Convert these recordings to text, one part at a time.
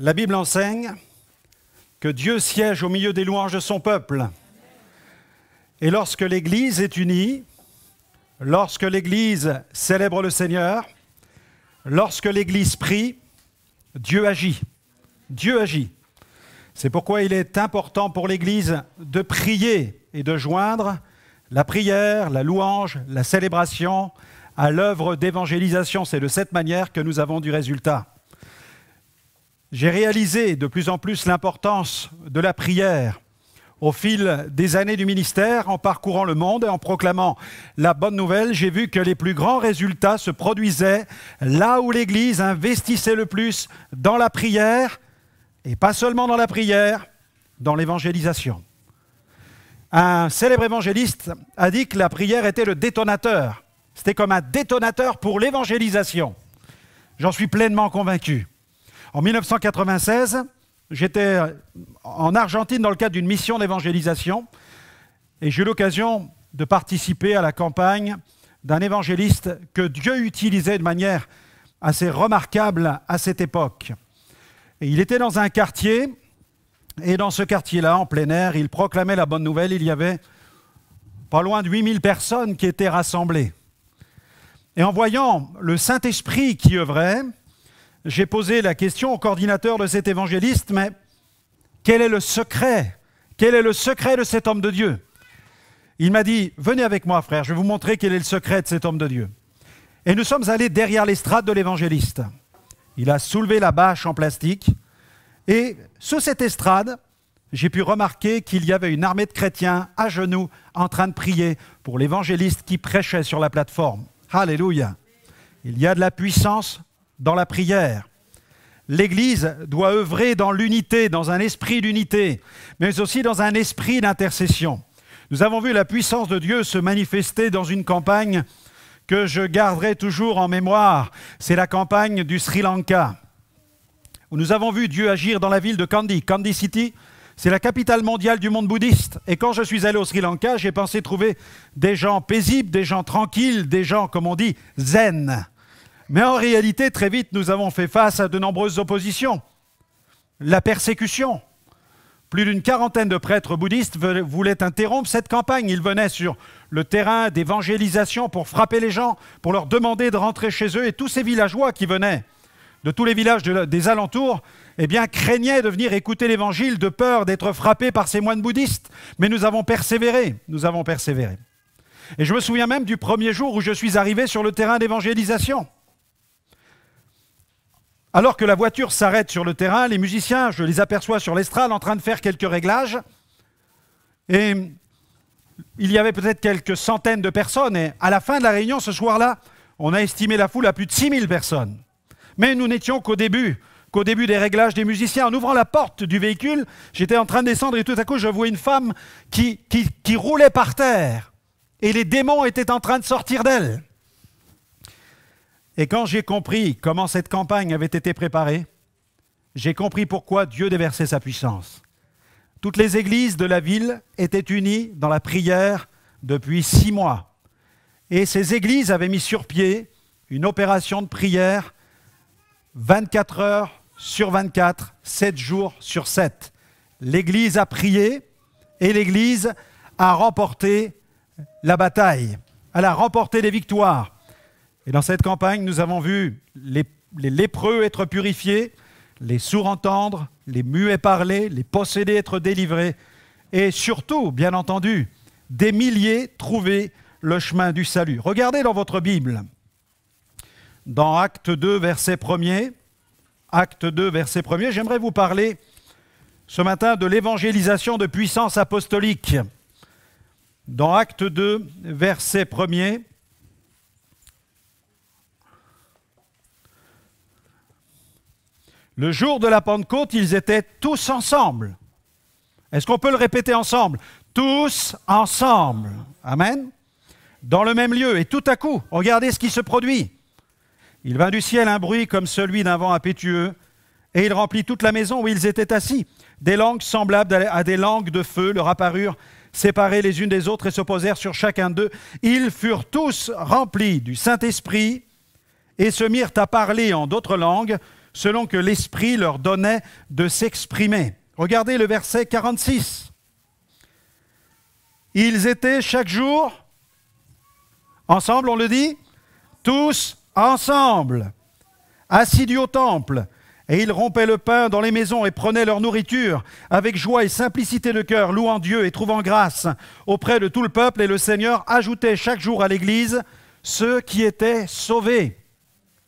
La Bible enseigne que Dieu siège au milieu des louanges de son peuple. Et lorsque l'Église est unie, lorsque l'Église célèbre le Seigneur, lorsque l'Église prie, Dieu agit. Dieu agit. C'est pourquoi il est important pour l'Église de prier et de joindre la prière, la louange, la célébration à l'œuvre d'évangélisation. C'est de cette manière que nous avons du résultat. J'ai réalisé de plus en plus l'importance de la prière au fil des années du ministère, en parcourant le monde et en proclamant la bonne nouvelle. J'ai vu que les plus grands résultats se produisaient là où l'Église investissait le plus dans la prière, et pas seulement dans la prière, dans l'évangélisation. Un célèbre évangéliste a dit que la prière était le détonateur. C'était comme un détonateur pour l'évangélisation. J'en suis pleinement convaincu. En 1996, j'étais en Argentine dans le cadre d'une mission d'évangélisation et j'ai eu l'occasion de participer à la campagne d'un évangéliste que Dieu utilisait de manière assez remarquable à cette époque. Et il était dans un quartier, et dans ce quartier-là, en plein air, il proclamait la bonne nouvelle. Il y avait pas loin de 8000 personnes qui étaient rassemblées. Et en voyant le Saint-Esprit qui œuvrait, j'ai posé la question au coordinateur de cet évangéliste, mais quel est le secret? Quel est le secret de cet homme de Dieu? Il m'a dit, venez avec moi frère, je vais vous montrer quel est le secret de cet homme de Dieu. Et nous sommes allés derrière l'estrade de l'évangéliste. Il a soulevé la bâche en plastique et sous cette estrade, j'ai pu remarquer qu'il y avait une armée de chrétiens à genoux en train de prier pour l'évangéliste qui prêchait sur la plateforme. Alléluia! Il y a de la puissance dans la prière. L'Église doit œuvrer dans l'unité, dans un esprit d'unité, mais aussi dans un esprit d'intercession. Nous avons vu la puissance de Dieu se manifester dans une campagne que je garderai toujours en mémoire. C'est la campagne du Sri Lanka, où nous avons vu Dieu agir dans la ville de Kandy. Kandy City, c'est la capitale mondiale du monde bouddhiste. Et quand je suis allé au Sri Lanka, j'ai pensé trouver des gens paisibles, des gens tranquilles, des gens, comme on dit, zen. Mais en réalité, très vite, nous avons fait face à de nombreuses oppositions. La persécution. Plus d'une quarantaine de prêtres bouddhistes voulaient interrompre cette campagne. Ils venaient sur le terrain d'évangélisation pour frapper les gens, pour leur demander de rentrer chez eux. Et tous ces villageois qui venaient de tous les villages des alentours, eh bien, craignaient de venir écouter l'évangile de peur d'être frappés par ces moines bouddhistes. Mais nous avons persévéré. Nous avons persévéré. Et je me souviens même du premier jour où je suis arrivé sur le terrain d'évangélisation. Alors que la voiture s'arrête sur le terrain, les musiciens, je les aperçois sur l'estrade en train de faire quelques réglages. Et il y avait peut-être quelques centaines de personnes. Et à la fin de la réunion, ce soir-là, on a estimé la foule à plus de 6000 personnes. Mais nous n'étions qu'au début des réglages des musiciens. En ouvrant la porte du véhicule, j'étais en train de descendre et tout à coup, je vois une femme qui roulait par terre. Et les démons étaient en train de sortir d'elle. Et quand j'ai compris comment cette campagne avait été préparée, j'ai compris pourquoi Dieu déversait sa puissance. Toutes les églises de la ville étaient unies dans la prière depuis 6 mois. Et ces églises avaient mis sur pied une opération de prière 24 heures sur 24, 7 jours sur 7. L'Église a prié et l'Église a remporté la bataille. Elle a remporté des victoires. Et dans cette campagne, nous avons vu les lépreux être purifiés, les sourds entendre, les muets parler, les possédés être délivrés, et surtout, bien entendu, des milliers trouver le chemin du salut. Regardez dans votre Bible, dans Acte 2, verset 1er, Acte 2, verset 1er, j'aimerais vous parler ce matin de l'évangélisation de puissance apostolique. Dans Acte 2, verset 1er, le jour de la Pentecôte, ils étaient tous ensemble. Est-ce qu'on peut le répéter ensemble? Tous ensemble. Amen. Dans le même lieu. Et tout à coup, regardez ce qui se produit. Il vint du ciel un bruit comme celui d'un vent impétueux, et il remplit toute la maison où ils étaient assis. Des langues semblables à des langues de feu leur apparurent, séparées les unes des autres, et se posèrent sur chacun d'eux. Ils furent tous remplis du Saint-Esprit, et se mirent à parler en d'autres langues, selon que l'Esprit leur donnait de s'exprimer. Regardez le verset 46. Ils étaient chaque jour ensemble, on le dit, tous ensemble, assidus au temple, et ils rompaient le pain dans les maisons et prenaient leur nourriture avec joie et simplicité de cœur, louant Dieu et trouvant grâce auprès de tout le peuple. Et le Seigneur ajoutait chaque jour à l'Église ceux qui étaient sauvés.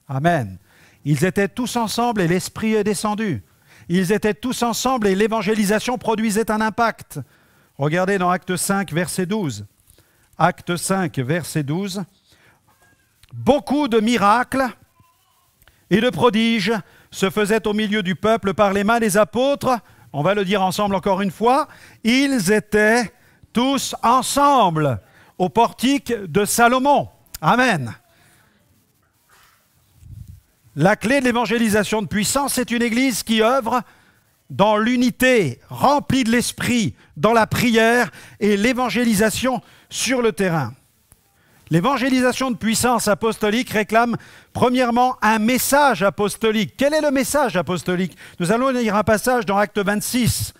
Amen. Ils étaient tous ensemble et l'Esprit est descendu. Ils étaient tous ensemble et l'évangélisation produisait un impact. Regardez dans Acte 5, verset 12. Acte 5, verset 12. Beaucoup de miracles et de prodiges se faisaient au milieu du peuple par les mains des apôtres. On va le dire ensemble encore une fois. Ils étaient tous ensemble au portique de Salomon. Amen. La clé de l'évangélisation de puissance, c'est une église qui œuvre dans l'unité, remplie de l'esprit, dans la prière et l'évangélisation sur le terrain. L'évangélisation de puissance apostolique réclame premièrement un message apostolique. Quel est le message apostolique? Nous allons lire un passage dans Acte 26.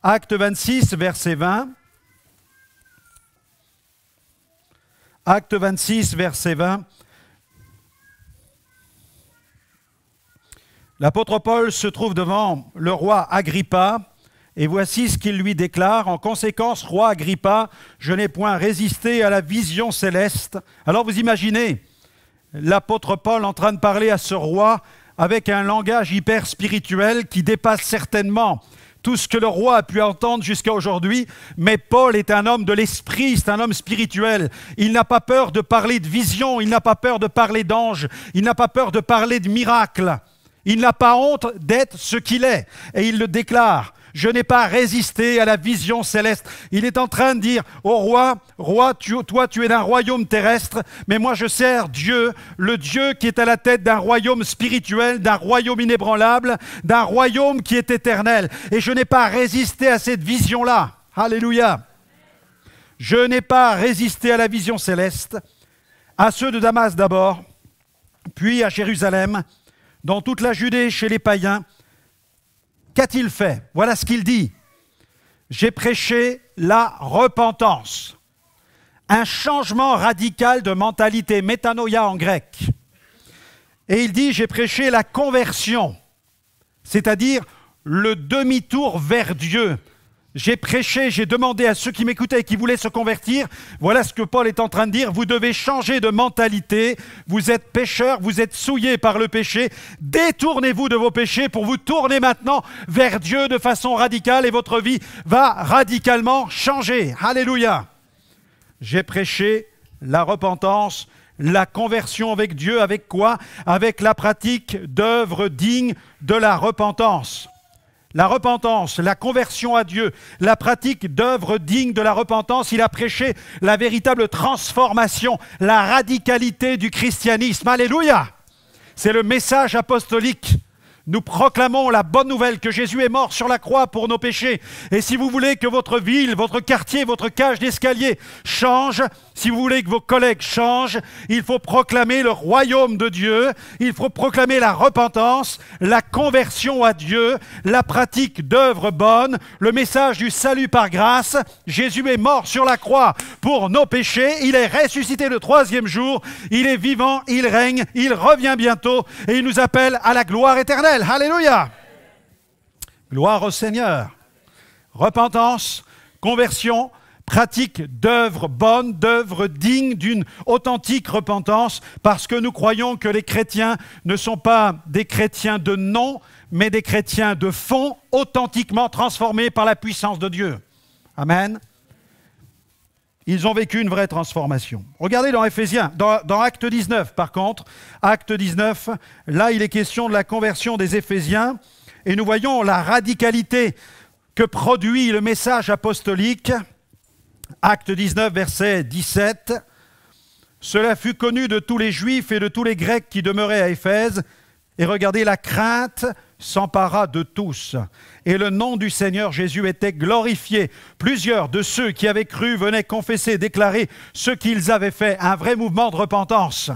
Acte 26, verset 20. Acte 26, verset 20. L'apôtre Paul se trouve devant le roi Agrippa, et voici ce qu'il lui déclare. En conséquence, roi Agrippa, je n'ai point résisté à la vision céleste. Alors vous imaginez l'apôtre Paul en train de parler à ce roi avec un langage hyper spirituel qui dépasse certainement tout ce que le roi a pu entendre jusqu'à aujourd'hui. Mais Paul est un homme de l'esprit, c'est un homme spirituel. Il n'a pas peur de parler de vision, il n'a pas peur de parler d'anges, il n'a pas peur de parler de miracles. Il n'a pas honte d'être ce qu'il est. Et il le déclare. Je n'ai pas résisté à la vision céleste. Il est en train de dire au roi, toi tu es d'un royaume terrestre, mais moi je sers Dieu, le Dieu qui est à la tête d'un royaume spirituel, d'un royaume inébranlable, d'un royaume qui est éternel. Et je n'ai pas résisté à cette vision-là. Alléluia. Je n'ai pas résisté à la vision céleste, à ceux de Damas d'abord, puis à Jérusalem, dans toute la Judée chez les païens. Qu'a-t-il fait? Voilà ce qu'il dit. J'ai prêché la repentance. Un changement radical de mentalité, métanoïa en grec. Et il dit, j'ai prêché la conversion, c'est-à-dire le demi-tour vers Dieu. J'ai prêché, j'ai demandé à ceux qui m'écoutaient et qui voulaient se convertir, voilà ce que Paul est en train de dire, vous devez changer de mentalité, vous êtes pécheurs, vous êtes souillés par le péché, détournez-vous de vos péchés pour vous tourner maintenant vers Dieu de façon radicale et votre vie va radicalement changer. Alléluia. J'ai prêché la repentance, la conversion avec Dieu, avec quoi? Avec la pratique d'œuvres dignes de la repentance. La repentance, la conversion à Dieu, la pratique d'œuvres dignes de la repentance, il a prêché la véritable transformation, la radicalité du christianisme. Alléluia! C'est le message apostolique. Nous proclamons la bonne nouvelle que Jésus est mort sur la croix pour nos péchés. Et si vous voulez que votre ville, votre quartier, votre cage d'escalier change, si vous voulez que vos collègues changent, il faut proclamer le royaume de Dieu, il faut proclamer la repentance, la conversion à Dieu, la pratique d'œuvres bonnes, le message du salut par grâce. Jésus est mort sur la croix pour nos péchés, il est ressuscité le troisième jour, il est vivant, il règne, il revient bientôt et il nous appelle à la gloire éternelle. Alléluia! Gloire au Seigneur. Repentance, conversion, pratique d'œuvres bonnes, d'œuvres dignes d'une authentique repentance, parce que nous croyons que les chrétiens ne sont pas des chrétiens de nom, mais des chrétiens de fond, authentiquement transformés par la puissance de Dieu. Amen. Ils ont vécu une vraie transformation. Regardez dans Éphésiens, dans Acte 19 par contre, Acte 19, là il est question de la conversion des Éphésiens, et nous voyons la radicalité que produit le message apostolique. Acte 19, verset 17. « Cela fut connu de tous les Juifs et de tous les Grecs qui demeuraient à Éphèse, et regardez, la crainte s'empara de tous. Et le nom du Seigneur Jésus était glorifié. Plusieurs de ceux qui avaient cru venaient confesser, déclarer ce qu'ils avaient fait, un vrai mouvement de repentance.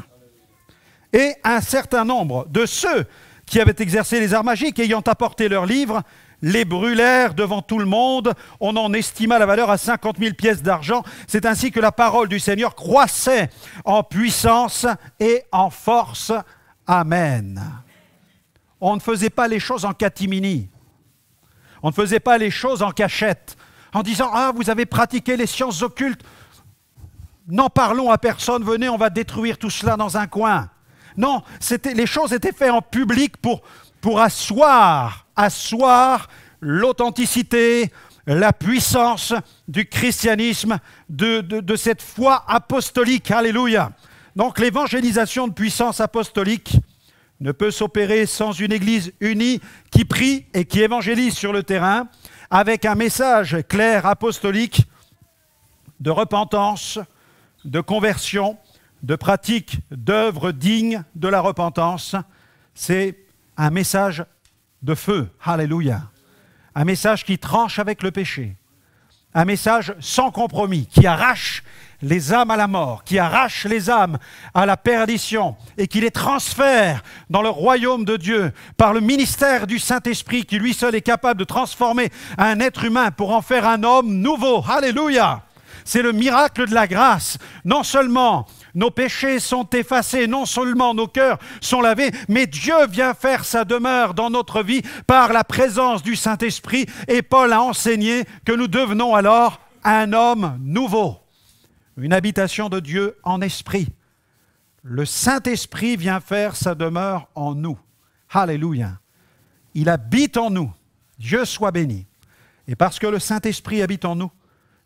Et un certain nombre de ceux qui avaient exercé les arts magiques, ayant apporté leurs livres, les brûlèrent devant tout le monde. On en estima la valeur à 50 000 pièces d'argent. C'est ainsi que la parole du Seigneur croissait en puissance et en force. Amen. On ne faisait pas les choses en catimini. On ne faisait pas les choses en cachette, en disant « Ah, vous avez pratiqué les sciences occultes. N'en parlons à personne, venez, on va détruire tout cela dans un coin. » Non, les choses étaient faites en public pour asseoir l'authenticité, la puissance du christianisme, de cette foi apostolique. Alléluia. Donc l'évangélisation de puissance apostolique ne peut s'opérer sans une Église unie qui prie et qui évangélise sur le terrain avec un message clair apostolique de repentance, de conversion, de pratique d'œuvres dignes de la repentance. C'est un message de feu. Alléluia. Un message qui tranche avec le péché. Un message sans compromis, qui arrache les âmes à la mort, qui arrache les âmes à la perdition et qui les transfère dans le royaume de Dieu par le ministère du Saint-Esprit qui lui seul est capable de transformer un être humain pour en faire un homme nouveau. Alléluia! C'est le miracle de la grâce. Non seulement nos péchés sont effacés, non seulement nos cœurs sont lavés, mais Dieu vient faire sa demeure dans notre vie par la présence du Saint-Esprit. Et Paul a enseigné que nous devenons alors un homme nouveau, une habitation de Dieu en esprit. Le Saint-Esprit vient faire sa demeure en nous. Alléluia. Il habite en nous. Dieu soit béni. Et parce que le Saint-Esprit habite en nous,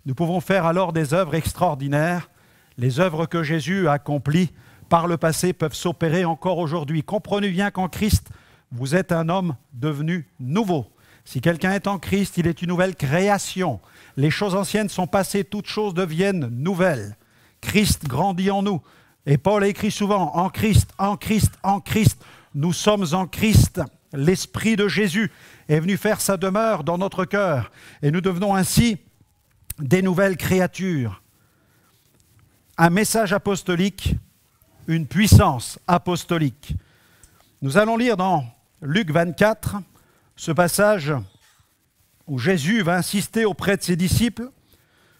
nous pouvons faire alors des œuvres extraordinaires. Les œuvres que Jésus a accomplies par le passé peuvent s'opérer encore aujourd'hui. Comprenez bien qu'en Christ, vous êtes un homme devenu nouveau. Si quelqu'un est en Christ, il est une nouvelle création. Les choses anciennes sont passées, toutes choses deviennent nouvelles. Christ grandit en nous. Et Paul a écrit souvent, en Christ, en Christ, en Christ. Nous sommes en Christ. L'Esprit de Jésus est venu faire sa demeure dans notre cœur. Et nous devenons ainsi des nouvelles créatures. Un message apostolique, une puissance apostolique. Nous allons lire dans Luc 24, ce passage où Jésus va insister auprès de ses disciples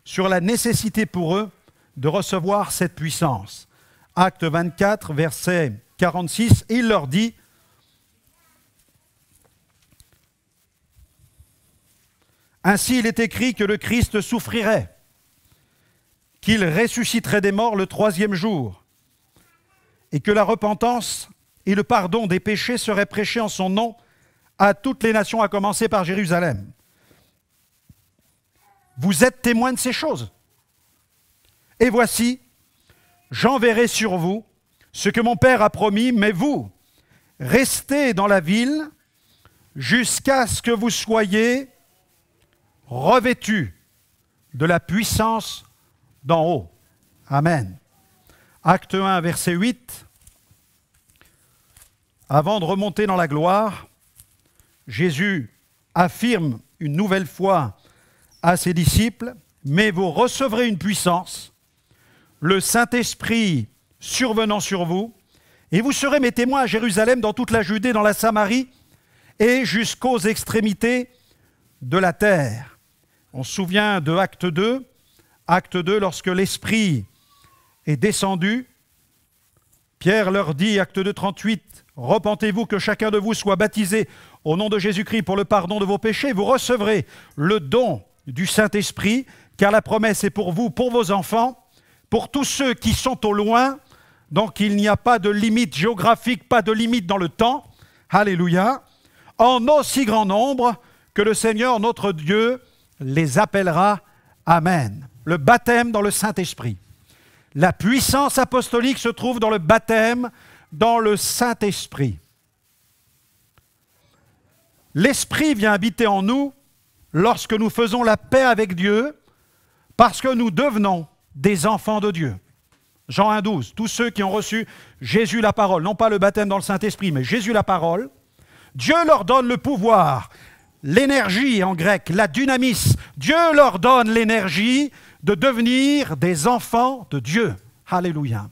sur la nécessité pour eux de recevoir cette puissance. Acte 24, verset 46, il leur dit « Ainsi il est écrit que le Christ souffrirait, qu'il ressusciterait des morts le troisième jour, et que la repentance et le pardon des péchés seraient prêchés en son nom à toutes les nations, à commencer par Jérusalem. Vous êtes témoins de ces choses. Et voici, j'enverrai sur vous ce que mon Père a promis, mais vous, restez dans la ville jusqu'à ce que vous soyez revêtus de la puissance d'en haut. Amen. Acte 1, verset 8. Avant de remonter dans la gloire, Jésus affirme une nouvelle fois à ses disciples, mais vous recevrez une puissance, le Saint-Esprit survenant sur vous, et vous serez mes témoins à Jérusalem, dans toute la Judée, dans la Samarie, et jusqu'aux extrémités de la terre. On se souvient de Acte 2, lorsque l'Esprit est descendu, Pierre leur dit, Acte 2, 38, « Repentez-vous que chacun de vous soit baptisé au nom de Jésus-Christ pour le pardon de vos péchés. Vous recevrez le don du Saint-Esprit, car la promesse est pour vous, pour vos enfants, pour tous ceux qui sont au loin. » Donc il n'y a pas de limite géographique, pas de limite dans le temps. Alléluia. « En aussi grand nombre que le Seigneur notre Dieu les appellera. Amen. » Le baptême dans le Saint-Esprit. La puissance apostolique se trouve dans le baptême dans le Saint-Esprit. L'Esprit vient habiter en nous lorsque nous faisons la paix avec Dieu, parce que nous devenons des enfants de Dieu. Jean 1, 12, tous ceux qui ont reçu Jésus la parole, non pas le baptême dans le Saint-Esprit, mais Jésus la parole, Dieu leur donne le pouvoir, l'énergie en grec, la dynamis. Dieu leur donne l'énergie de devenir des enfants de Dieu. Alléluia.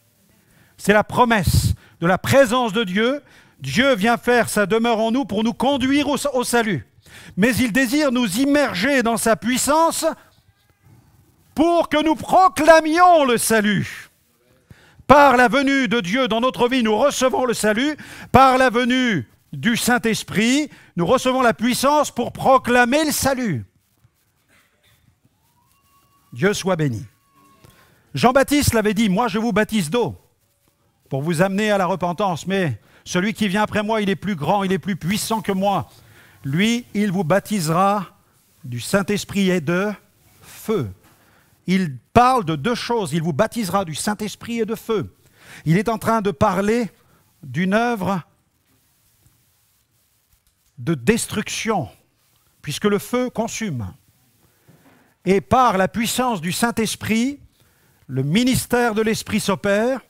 C'est la promesse de la présence de Dieu. Dieu vient faire sa demeure en nous pour nous conduire au salut. Mais il désire nous immerger dans sa puissance pour que nous proclamions le salut. Par la venue de Dieu dans notre vie, nous recevons le salut. Par la venue du Saint-Esprit, nous recevons la puissance pour proclamer le salut. Dieu soit béni. Jean-Baptiste l'avait dit, moi je vous baptise d'eau pour vous amener à la repentance, mais celui qui vient après moi, il est plus grand, il est plus puissant que moi. Lui, il vous baptisera du Saint-Esprit et de feu. Il parle de deux choses, il vous baptisera du Saint-Esprit et de feu. Il est en train de parler d'une œuvre de destruction, puisque le feu consume. Et par la puissance du Saint-Esprit, le ministère de l'Esprit s'opère,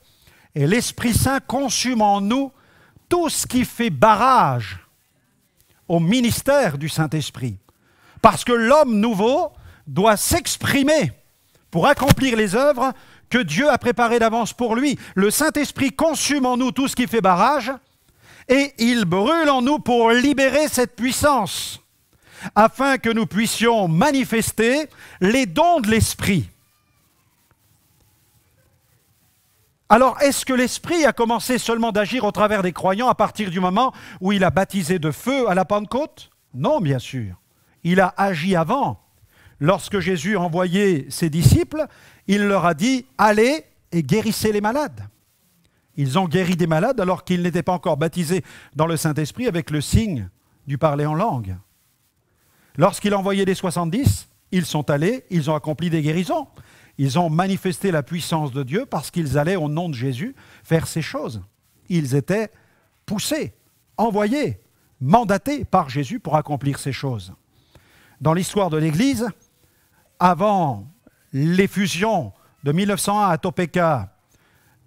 et l'Esprit Saint consume en nous tout ce qui fait barrage au ministère du Saint-Esprit. Parce que l'homme nouveau doit s'exprimer pour accomplir les œuvres que Dieu a préparées d'avance pour lui. Le Saint-Esprit consume en nous tout ce qui fait barrage et il brûle en nous pour libérer cette puissance afin que nous puissions manifester les dons de l'Esprit. Alors, est-ce que l'Esprit a commencé seulement d'agir au travers des croyants à partir du moment où il a baptisé de feu à la Pentecôte? Non, bien sûr. Il a agi avant. Lorsque Jésus a envoyé ses disciples, il leur a dit « Allez et guérissez les malades ». Ils ont guéri des malades alors qu'ils n'étaient pas encore baptisés dans le Saint-Esprit avec le signe du parler en langue. Lorsqu'il a envoyé les 70, ils sont allés, ils ont accompli des guérisons. Ils ont manifesté la puissance de Dieu parce qu'ils allaient, au nom de Jésus, faire ces choses. Ils étaient poussés, envoyés, mandatés par Jésus pour accomplir ces choses. Dans l'histoire de l'Église, avant l'effusion de 1901 à Topeka,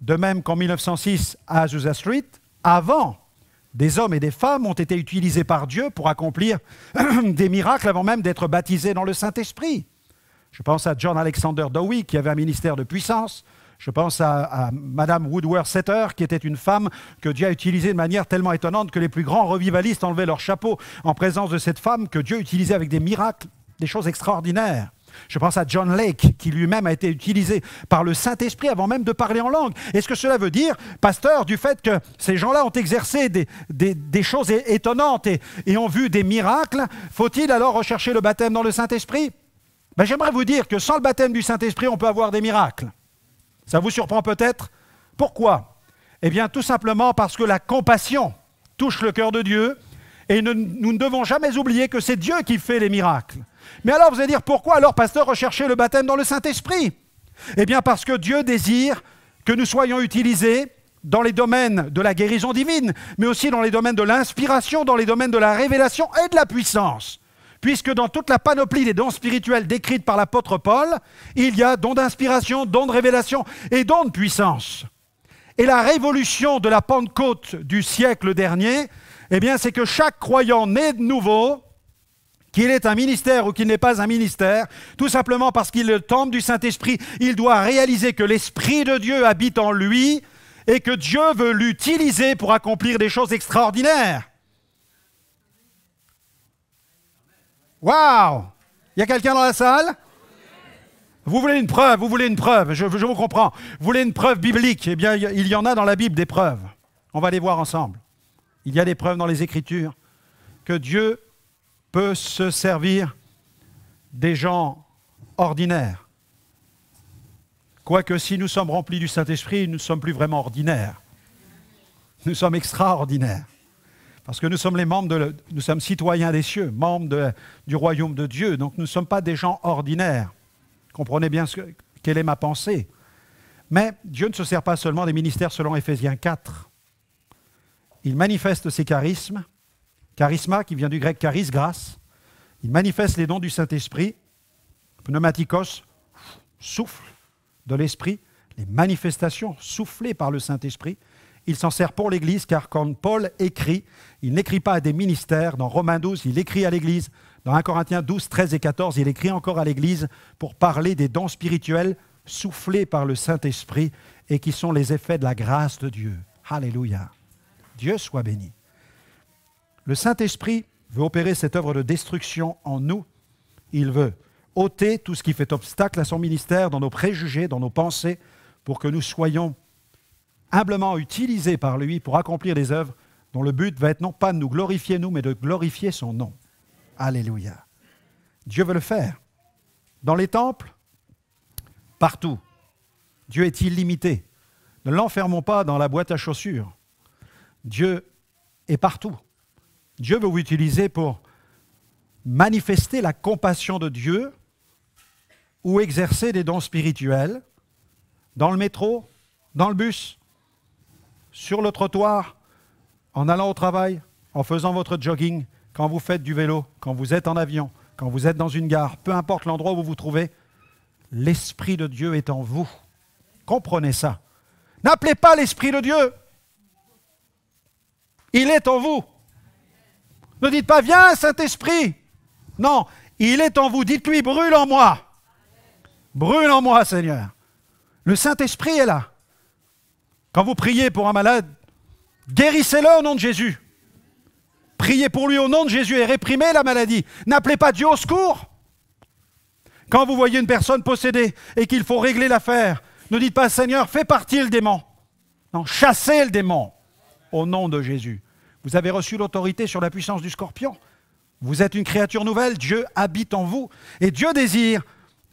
de même qu'en 1906 à Azusa Street, avant, des hommes et des femmes ont été utilisés par Dieu pour accomplir des miracles avant même d'être baptisés dans le Saint-Esprit. Je pense à John Alexander Dowie, qui avait un ministère de puissance. Je pense à Madame Woodworth Setter, qui était une femme que Dieu a utilisée de manière tellement étonnante que les plus grands revivalistes enlevaient leur chapeau en présence de cette femme que Dieu utilisait avec des miracles, des choses extraordinaires. Je pense à John Lake, qui lui-même a été utilisé par le Saint-Esprit avant même de parler en langue. Est-ce que cela veut dire, pasteur, du fait que ces gens-là ont exercé des choses étonnantes et ont vu des miracles, faut-il alors rechercher le baptême dans le Saint-Esprit? Ben, j'aimerais vous dire que sans le baptême du Saint-Esprit, on peut avoir des miracles. Ça vous surprend peut-être? Pourquoi? Eh bien, tout simplement parce que la compassion touche le cœur de Dieu et nous ne devons jamais oublier que c'est Dieu qui fait les miracles. Mais alors, vous allez dire, pourquoi alors, pasteur, rechercher le baptême dans le Saint-Esprit? Eh bien, parce que Dieu désire que nous soyons utilisés dans les domaines de la guérison divine, mais aussi dans les domaines de l'inspiration, dans les domaines de la révélation et de la puissance. Puisque dans toute la panoplie des dons spirituels décrites par l'apôtre Paul, il y a dons d'inspiration, dons de révélation et dons de puissance. Et la révolution de la Pentecôte du siècle dernier, eh bien, c'est que chaque croyant né de nouveau, qu'il ait un ministère ou qu'il n'ait pas un ministère, tout simplement parce qu'il est le temple du Saint-Esprit, il doit réaliser que l'Esprit de Dieu habite en lui et que Dieu veut l'utiliser pour accomplir des choses extraordinaires. Waouh! Il y a quelqu'un dans la salle? Vous voulez une preuve, je vous comprends. Vous voulez une preuve biblique? Eh bien, il y en a dans la Bible des preuves. On va les voir ensemble. Il y a des preuves dans les Écritures que Dieu peut se servir des gens ordinaires. Quoique si nous sommes remplis du Saint-Esprit, nous ne sommes plus vraiment ordinaires. Nous sommes extraordinaires. Parce que nous sommes nous sommes citoyens des cieux, membres du royaume de Dieu. Donc nous ne sommes pas des gens ordinaires. Comprenez bien quelle est ma pensée. Mais Dieu ne se sert pas seulement des ministères selon Éphésiens 4. Il manifeste ses charismes, charisma qui vient du grec charis, grâce. Il manifeste les dons du Saint-Esprit, pneumatikos, souffle de l'Esprit, les manifestations soufflées par le Saint-Esprit. Il s'en sert pour l'Église, car quand Paul écrit, il n'écrit pas à des ministères. Dans Romains 12, il écrit à l'Église. Dans 1 Corinthiens 12, 13 et 14, il écrit encore à l'Église pour parler des dons spirituels soufflés par le Saint-Esprit et qui sont les effets de la grâce de Dieu. Alléluia. Dieu soit béni. le Saint-Esprit veut opérer cette œuvre de destruction en nous. Il veut ôter tout ce qui fait obstacle à son ministère dans nos préjugés, dans nos pensées, pour que nous soyons humblement utilisés par lui pour accomplir des œuvres dont le but va être non pas de nous glorifier nous, mais de glorifier son nom. Alléluia. Dieu veut le faire. Dans les temples, partout. Dieu est illimité. Ne l'enfermons pas dans la boîte à chaussures. Dieu est partout. Dieu veut vous utiliser pour manifester la compassion de Dieu ou exercer des dons spirituels dans le métro, dans le bus, sur le trottoir, en allant au travail, en faisant votre jogging, quand vous faites du vélo, quand vous êtes en avion, quand vous êtes dans une gare, peu importe l'endroit où vous vous trouvez, l'Esprit de Dieu est en vous. Comprenez ça. N'appelez pas l'Esprit de Dieu. Il est en vous. Ne dites pas, viens Saint-Esprit. Non, il est en vous. Dites-lui, brûle en moi. Brûle en moi, Seigneur. Le Saint-Esprit est là. Quand vous priez pour un malade, guérissez-le au nom de Jésus. Priez pour lui au nom de Jésus et réprimez la maladie. N'appelez pas Dieu au secours. Quand vous voyez une personne possédée et qu'il faut régler l'affaire, ne dites pas, Seigneur, fais partir le démon. Non, chassez le démon au nom de Jésus. Vous avez reçu l'autorité sur la puissance du scorpion. Vous êtes une créature nouvelle, Dieu habite en vous. Et Dieu désire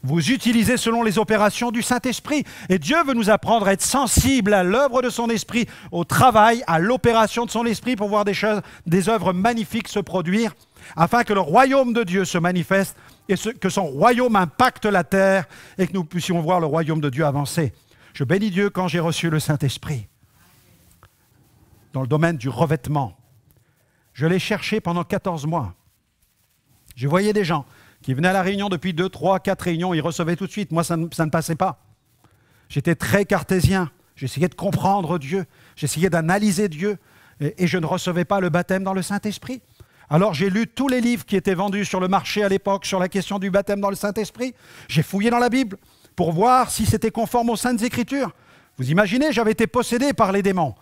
vous utiliser selon les opérations du Saint-Esprit. Et Dieu veut nous apprendre à être sensibles à l'œuvre de son Esprit, au travail, à l'opération de son Esprit pour voir des choses, des œuvres magnifiques se produire, afin que le royaume de Dieu se manifeste et que son royaume impacte la terre et que nous puissions voir le royaume de Dieu avancer. Je bénis Dieu quand j'ai reçu le Saint-Esprit. Dans le domaine du revêtement, je l'ai cherché pendant 14 mois. Je voyais des gens qui venaient à la réunion depuis 2, 3, 4 réunions, ils recevaient tout de suite. Moi, ça ne passait pas. J'étais très cartésien. J'essayais de comprendre Dieu. J'essayais d'analyser Dieu. Et je ne recevais pas le baptême dans le Saint-Esprit. Alors j'ai lu tous les livres qui étaient vendus sur le marché à l'époque sur la question du baptême dans le Saint-Esprit. J'ai fouillé dans la Bible pour voir si c'était conforme aux Saintes Écritures. Vous imaginez, j'avais été possédé par les démons.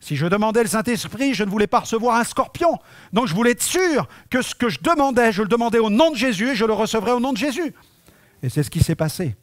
Si je demandais le Saint-Esprit, je ne voulais pas recevoir un scorpion. Donc je voulais être sûr que ce que je le demandais au nom de Jésus et je le recevrais au nom de Jésus. Et c'est ce qui s'est passé.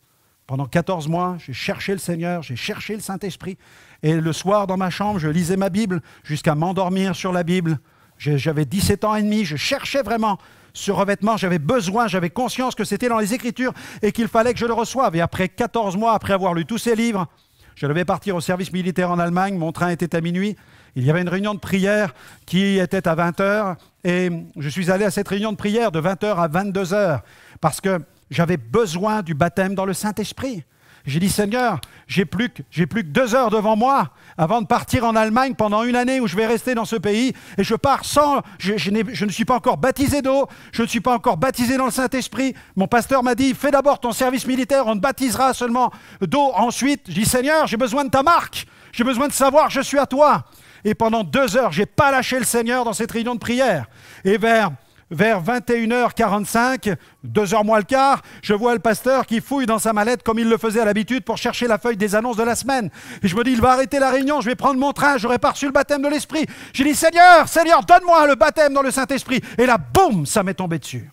Pendant 14 mois, j'ai cherché le Seigneur, j'ai cherché le Saint-Esprit. Et le soir, dans ma chambre, je lisais ma Bible jusqu'à m'endormir sur la Bible. J'avais 17 ans et demi, je cherchais vraiment ce revêtement. J'avais besoin, j'avais conscience que c'était dans les Écritures et qu'il fallait que je le reçoive. Et après 14 mois, après avoir lu tous ces livres, je devais partir au service militaire en Allemagne, mon train était à minuit. Il y avait une réunion de prière qui était à 20h et je suis allé à cette réunion de prière de 20h à 22h parce que j'avais besoin du baptême dans le Saint-Esprit. J'ai dit, Seigneur, j'ai plus que 2 heures devant moi avant de partir en Allemagne pendant une année où je vais rester dans ce pays et je pars sans, je ne suis pas encore baptisé d'eau, je ne suis pas encore baptisé dans le Saint-Esprit. Mon pasteur m'a dit, fais d'abord ton service militaire, on te baptisera seulement d'eau ensuite. Je dis, Seigneur, j'ai besoin de ta marque, j'ai besoin de savoir que je suis à toi. Et pendant 2 heures, je n'ai pas lâché le Seigneur dans cette réunion de prière. Et vers 21h45, 2h moins le quart, je vois le pasteur qui fouille dans sa mallette comme il le faisait à l'habitude pour chercher la feuille des annonces de la semaine. Et je me dis, il va arrêter la réunion, je vais prendre mon train, j'aurais pas reçu le baptême de l'Esprit. J'ai dit, Seigneur, donne-moi le baptême dans le Saint-Esprit. Et là, boum, ça m'est tombé dessus.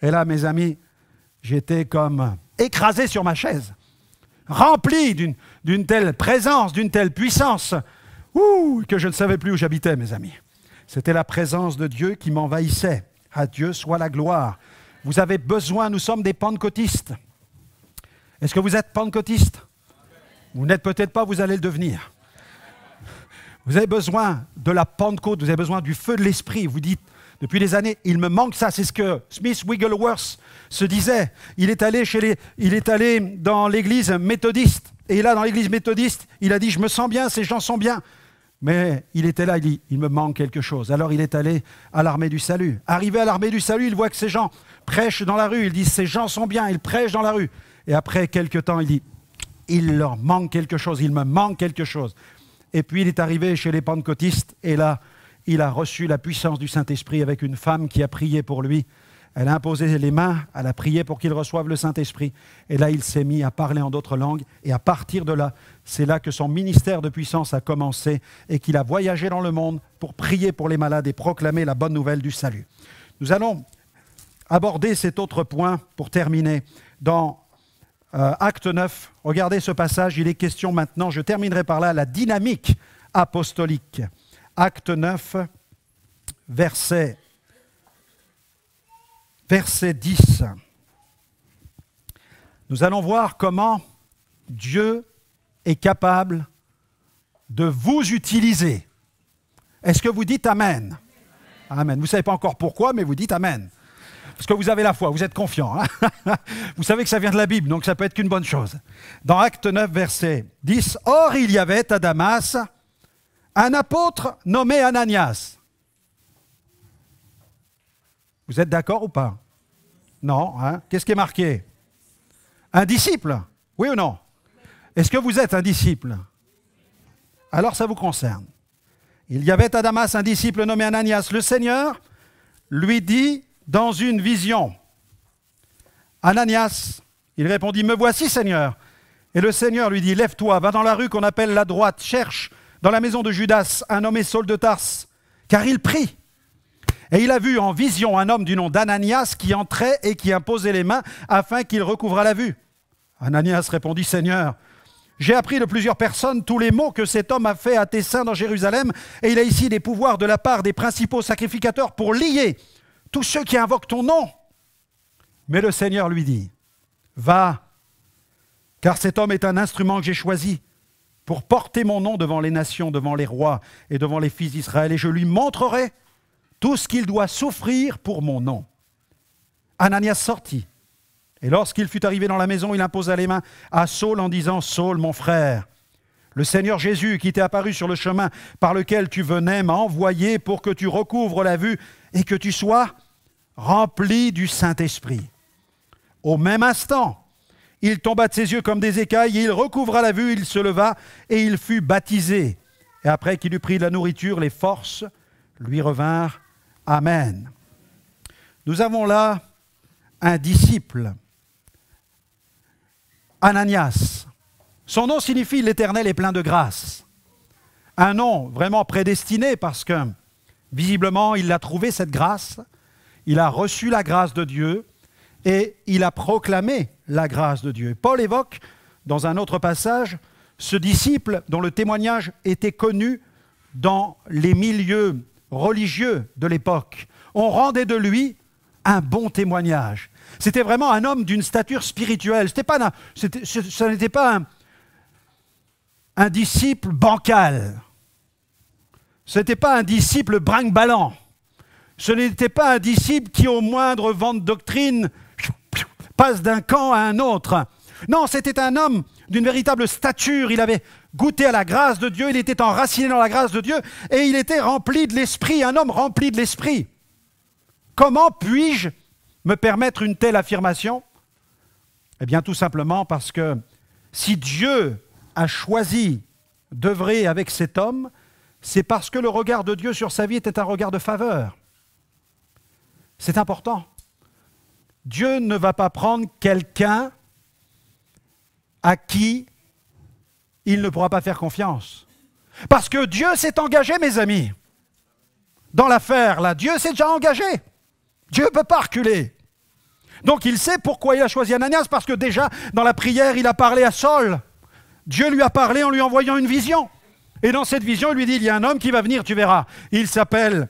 Et là, mes amis, j'étais comme écrasé sur ma chaise, rempli d'une telle présence, d'une telle puissance, que je ne savais plus où j'habitais, mes amis. C'était la présence de Dieu qui m'envahissait. À Dieu soit la gloire. Vous avez besoin, nous sommes des pentecôtistes. Est-ce que vous êtes pentecôtistes? Vous n'êtes peut-être pas, vous allez le devenir. Vous avez besoin de la Pentecôte, vous avez besoin du feu de l'Esprit. Vous dites, depuis des années, il me manque ça. C'est ce que Smith Wigglesworth se disait. Il est allé dans l'église méthodiste. Et là, dans l'église méthodiste, il a dit, je me sens bien, ces gens sont bien. Mais il était là, il dit, il me manque quelque chose. Alors il est allé à l'armée du salut. Arrivé à l'armée du salut, il voit que ces gens prêchent dans la rue. Il dit, ces gens sont bien, ils prêchent dans la rue. Et après quelques temps, il dit, il leur manque quelque chose, il me manque quelque chose. Et puis il est arrivé chez les pentecôtistes et là, il a reçu la puissance du Saint-Esprit avec une femme qui a prié pour lui. Elle a imposé les mains, elle a prié pour qu'il reçoive le Saint-Esprit. Et là, il s'est mis à parler en d'autres langues. Et à partir de là, c'est là que son ministère de puissance a commencé et qu'il a voyagé dans le monde pour prier pour les malades et proclamer la bonne nouvelle du salut. Nous allons aborder cet autre point pour terminer dans Acte 9. Regardez ce passage, il est question maintenant, je terminerai par là, la dynamique apostolique. Acte 9, verset 10. Nous allons voir comment Dieu est capable de vous utiliser. Est-ce que vous dites Amen? Amen. Vous ne savez pas encore pourquoi, mais vous dites Amen. Parce que vous avez la foi, vous êtes confiant. Hein? Vous savez que ça vient de la Bible, donc ça peut être qu'une bonne chose. Dans Acte 9, verset 10, « Or, il y avait à Damas un apôtre nommé Ananias. » Vous êtes d'accord ou pas? Non, hein? Qu'est-ce qui est marqué? Un disciple, oui ou non? Est-ce que vous êtes un disciple? Alors ça vous concerne. Il y avait à Damas un disciple nommé Ananias. Le Seigneur lui dit dans une vision, « Ananias !» Il répondit, « Me voici, Seigneur. » Et le Seigneur lui dit, « Lève-toi, va dans la rue qu'on appelle la droite, cherche dans la maison de Judas un nommé Saul de Tarse, car il prie. » Et il a vu en vision un homme du nom d'Ananias qui entrait et qui imposait les mains afin qu'il recouvrât la vue. Ananias répondit, « Seigneur, j'ai appris de plusieurs personnes tous les maux que cet homme a fait à tes saints dans Jérusalem, et il a ici des pouvoirs de la part des principaux sacrificateurs pour lier tous ceux qui invoquent ton nom. » Mais le Seigneur lui dit, « Va, car cet homme est un instrument que j'ai choisi pour porter mon nom devant les nations, devant les rois et devant les fils d'Israël, et je lui montrerai tout ce qu'il doit souffrir pour mon nom. » Ananias sortit, et lorsqu'il fut arrivé dans la maison, il imposa les mains à Saul en disant, « Saul, mon frère, le Seigneur Jésus qui t'est apparu sur le chemin par lequel tu venais m'a envoyé pour que tu recouvres la vue et que tu sois rempli du Saint-Esprit. » Au même instant, il tomba de ses yeux comme des écailles, et il recouvra la vue, il se leva et il fut baptisé. Et après qu'il eut pris de la nourriture, les forces lui revinrent. Amen. Nous avons là un disciple, Ananias. Son nom signifie « l'Éternel est plein de grâce ». Un nom vraiment prédestiné parce que, visiblement, il a trouvé cette grâce, il a reçu la grâce de Dieu et il a proclamé la grâce de Dieu. Paul évoque, dans un autre passage, ce disciple dont le témoignage était connu dans les milieux religieux de l'époque. On rendait de lui un bon témoignage. C'était vraiment un homme d'une stature spirituelle. Ce n'était pas un disciple bancal. Ce n'était pas un disciple brinque-ballant. Ce n'était pas un disciple qui, au moindre vent de doctrine, passe d'un camp à un autre. Non, c'était un homme d'une véritable stature. Il avait goûté à la grâce de Dieu, il était enraciné dans la grâce de Dieu et il était rempli de l'Esprit, un homme rempli de l'Esprit. Comment puis-je me permettre une telle affirmation? Eh bien, tout simplement parce que si Dieu a choisi d'œuvrer avec cet homme, c'est parce que le regard de Dieu sur sa vie était un regard de faveur. C'est important. Dieu ne va pas prendre quelqu'un à qui il ne pourra pas faire confiance. Parce que Dieu s'est engagé, mes amis. Dans l'affaire, là, Dieu s'est déjà engagé. Dieu ne peut pas reculer. Donc il sait pourquoi il a choisi Ananias, parce que déjà, dans la prière, il a parlé à Saul. Dieu lui a parlé en lui envoyant une vision. Et dans cette vision, il lui dit, il y a un homme qui va venir, tu verras. Il s'appelle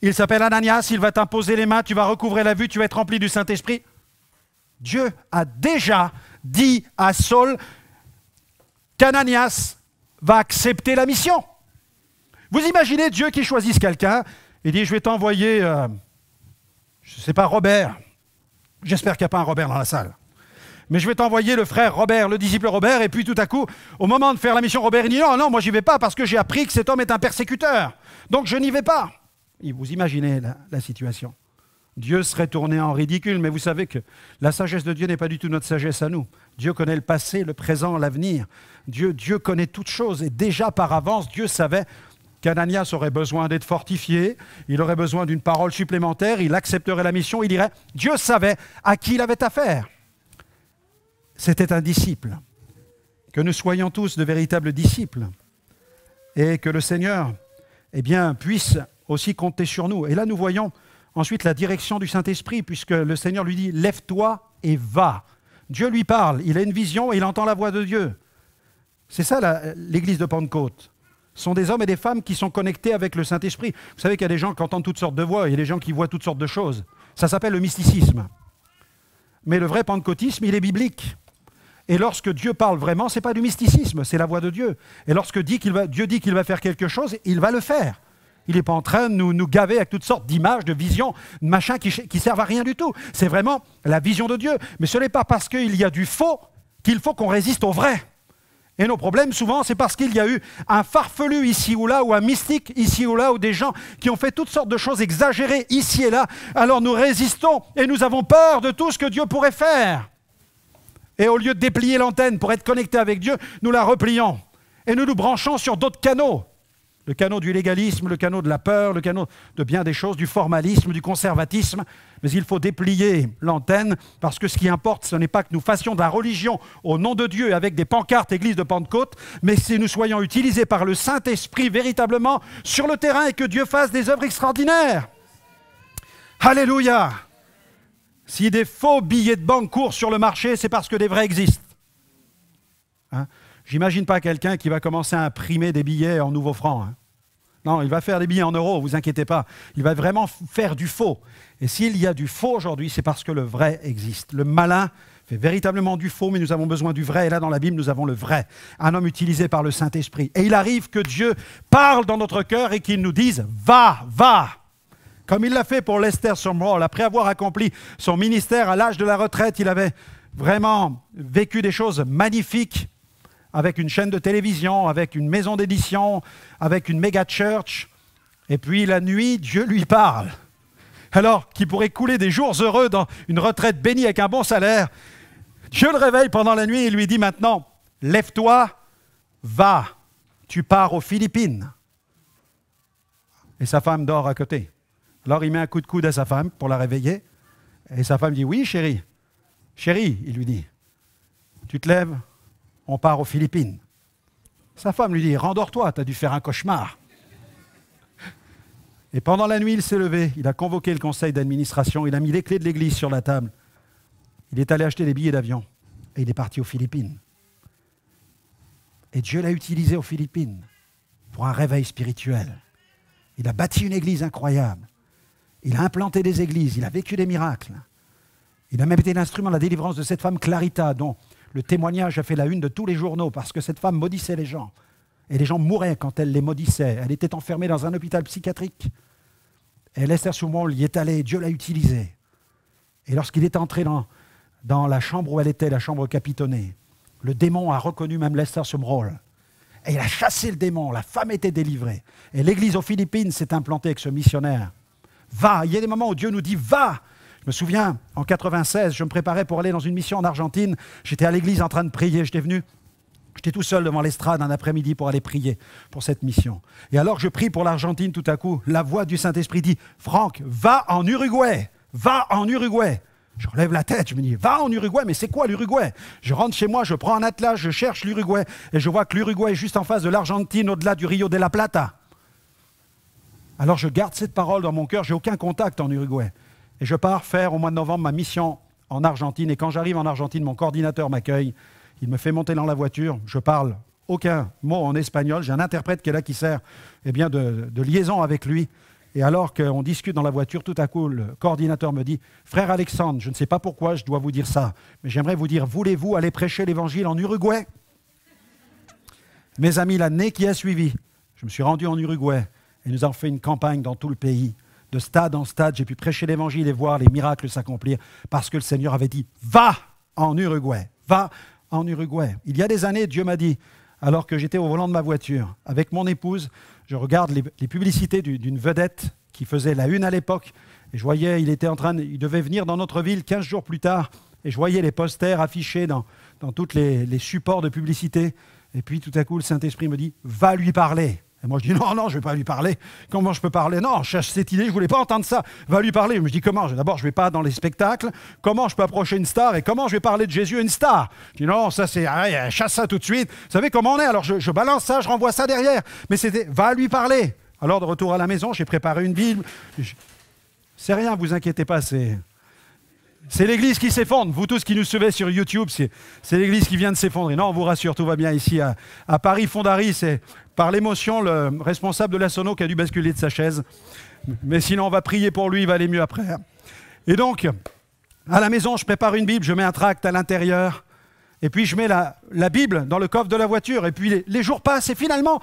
Ananias, il va t'imposer les mains, tu vas recouvrer la vue, tu vas être rempli du Saint-Esprit. Dieu a déjà dit à Saul qu'Ananias va accepter la mission. Vous imaginez Dieu qui choisisse quelqu'un et dit, je vais t'envoyer, je ne sais pas, Robert. J'espère qu'il n'y a pas un Robert dans la salle. Mais je vais t'envoyer le frère Robert, le disciple Robert, et puis tout à coup, au moment de faire la mission, Robert, il dit, non, moi j'y vais pas parce que j'ai appris que cet homme est un persécuteur. Donc je n'y vais pas. Et vous imaginez la situation. Dieu serait tourné en ridicule, mais vous savez que la sagesse de Dieu n'est pas du tout notre sagesse à nous. Dieu connaît le passé, le présent, l'avenir. Dieu connaît toutes choses et déjà par avance, Dieu savait qu'Ananias aurait besoin d'être fortifié, il aurait besoin d'une parole supplémentaire, il accepterait la mission, il dirait, Dieu savait à qui il avait affaire. C'était un disciple. Que nous soyons tous de véritables disciples et que le Seigneur puisse aussi compter sur nous. Et là, nous voyons ensuite la direction du Saint-Esprit, puisque le Seigneur lui dit « Lève-toi et va ». Dieu lui parle, il a une vision et il entend la voix de Dieu. C'est ça l'église de Pentecôte. Ce sont des hommes et des femmes qui sont connectés avec le Saint-Esprit. Vous savez qu'il y a des gens qui entendent toutes sortes de voix, il y a des gens qui voient toutes sortes de choses. Ça s'appelle le mysticisme. Mais le vrai pentecôtisme, il est biblique. Et lorsque Dieu parle vraiment, ce n'est pas du mysticisme, c'est la voix de Dieu. Et lorsque Dieu dit qu'il va faire quelque chose, il va le faire. Il n'est pas en train de nous gaver avec toutes sortes d'images, de visions, de machins qui servent à rien du tout. C'est vraiment la vision de Dieu. Mais ce n'est pas parce qu'il y a du faux qu'il faut qu'on résiste au vrai. Et nos problèmes, souvent, c'est parce qu'il y a eu un farfelu ici ou là, ou un mystique ici ou là, ou des gens qui ont fait toutes sortes de choses exagérées ici et là. Alors nous résistons et nous avons peur de tout ce que Dieu pourrait faire. Et au lieu de déplier l'antenne pour être connecté avec Dieu, nous la replions. Et nous nous branchons sur d'autres canaux. Le canot du légalisme, le canot de la peur, le canot de bien des choses, du formalisme, du conservatisme. Mais il faut déplier l'antenne parce que ce qui importe, ce n'est pas que nous fassions de la religion au nom de Dieu avec des pancartes Église de Pentecôte, mais que nous soyons utilisés par le Saint-Esprit véritablement sur le terrain et que Dieu fasse des œuvres extraordinaires. Alléluia! Si des faux billets de banque courent sur le marché, c'est parce que des vrais existent. Hein? J'imagine pas quelqu'un qui va commencer à imprimer des billets en nouveaux francs. Hein. Non, il va faire des billets en euros, vous inquiétez pas. Il va vraiment faire du faux. Et s'il y a du faux aujourd'hui, c'est parce que le vrai existe. Le malin fait véritablement du faux, mais nous avons besoin du vrai. Et là, dans la Bible, nous avons le vrai. Un homme utilisé par le Saint-Esprit. Et il arrive que Dieu parle dans notre cœur et qu'il nous dise « Va, va !» Comme il l'a fait pour Lester Sumrall. Après avoir accompli son ministère à l'âge de la retraite, il avait vraiment vécu des choses magnifiques avec une chaîne de télévision, avec une maison d'édition, avec une méga church. Et puis la nuit, Dieu lui parle. Alors qu'il pourrait couler des jours heureux dans une retraite bénie avec un bon salaire, Dieu le réveille pendant la nuit et lui dit maintenant, lève-toi, va, tu pars aux Philippines. Et sa femme dort à côté. Alors il met un coup de coude à sa femme pour la réveiller. Et sa femme dit, oui chérie. Chérie, il lui dit, tu te lèves, on part aux Philippines. Sa femme lui dit, rendors-toi, tu as dû faire un cauchemar. Et pendant la nuit, il s'est levé, il a convoqué le conseil d'administration, il a mis les clés de l'église sur la table. Il est allé acheter des billets d'avion et il est parti aux Philippines. Et Dieu l'a utilisé aux Philippines pour un réveil spirituel. Il a bâti une église incroyable. Il a implanté des églises, il a vécu des miracles. Il a même été l'instrument de la délivrance de cette femme Clarita, dont le témoignage a fait la une de tous les journaux parce que cette femme maudissait les gens. Et les gens mouraient quand elle les maudissait. Elle était enfermée dans un hôpital psychiatrique. Et Lester Sumrall y est allé, Dieu l'a utilisé. Et lorsqu'il est entré dans la chambre où elle était, la chambre capitonnée, le démon a reconnu même Lester Sumrall. Et il a chassé le démon, la femme était délivrée. Et l'église aux Philippines s'est implantée avec ce missionnaire. Va, il y a des moments où Dieu nous dit va. Je me souviens, en 96, je me préparais pour aller dans une mission en Argentine. J'étais à l'église en train de prier, j'étais tout seul devant l'estrade un après-midi pour aller prier pour cette mission. Et alors je prie pour l'Argentine, tout à coup, la voix du Saint-Esprit dit « Franck, va en Uruguay, va en Uruguay ». Je relève la tête, je me dis « Va en Uruguay, mais c'est quoi l'Uruguay ?» Je rentre chez moi, je prends un atlas, je cherche l'Uruguay et je vois que l'Uruguay est juste en face de l'Argentine, au-delà du Rio de la Plata. Alors je garde cette parole dans mon cœur, j'ai aucun contact en Uruguay. Et je pars faire au mois de novembre ma mission en Argentine. Et quand j'arrive en Argentine, mon coordinateur m'accueille. Il me fait monter dans la voiture. Je parle aucun mot en espagnol. J'ai un interprète qui est là qui sert de liaison avec lui. Et alors qu'on discute dans la voiture, tout à coup, le coordinateur me dit « Frère Alexandre, je ne sais pas pourquoi je dois vous dire ça, mais j'aimerais vous dire, voulez-vous aller prêcher l'évangile en Uruguay ?» Mes amis, l'année qui a suivi, je me suis rendu en Uruguay et nous avons fait une campagne dans tout le pays. De stade en stade, j'ai pu prêcher l'évangile et voir les miracles s'accomplir parce que le Seigneur avait dit « Va en Uruguay, va en Uruguay ». Il y a des années, Dieu m'a dit, alors que j'étais au volant de ma voiture, avec mon épouse, je regarde les publicités d'une vedette qui faisait la une à l'époque, et je voyais, il devait venir dans notre ville 15 jours plus tard, et je voyais les posters affichés dans tous les supports de publicité, et puis tout à coup, le Saint-Esprit me dit « Va lui parler ». Et moi, je dis, non, non, je ne vais pas lui parler. Comment je peux parler? Non, je cherche cette idée, je ne voulais pas entendre ça. Va lui parler. Je dis, comment? D'abord, je ne vais pas dans les spectacles. Comment je peux approcher une star? Et comment je vais parler de Jésus à une star? Je dis, non, ça, c'est, chasse ça tout de suite. Vous savez comment on est? Alors, je balance ça, je renvoie ça derrière. Mais c'était, va lui parler. Alors, de retour à la maison, j'ai préparé une Bible. C'est rien, vous inquiétez pas, c'est l'église qui s'effondre. Vous tous qui nous suivez sur YouTube, c'est l'église qui vient de s'effondrer. Non, on vous rassure, tout va bien ici à Paris, Fondary. C'est par l'émotion le responsable de la Sono qui a dû basculer de sa chaise. Mais sinon, on va prier pour lui, il va aller mieux après. Et donc, à la maison, je prépare une Bible, je mets un tract à l'intérieur. Et puis, je mets la Bible dans le coffre de la voiture. Et puis, les jours passent et finalement,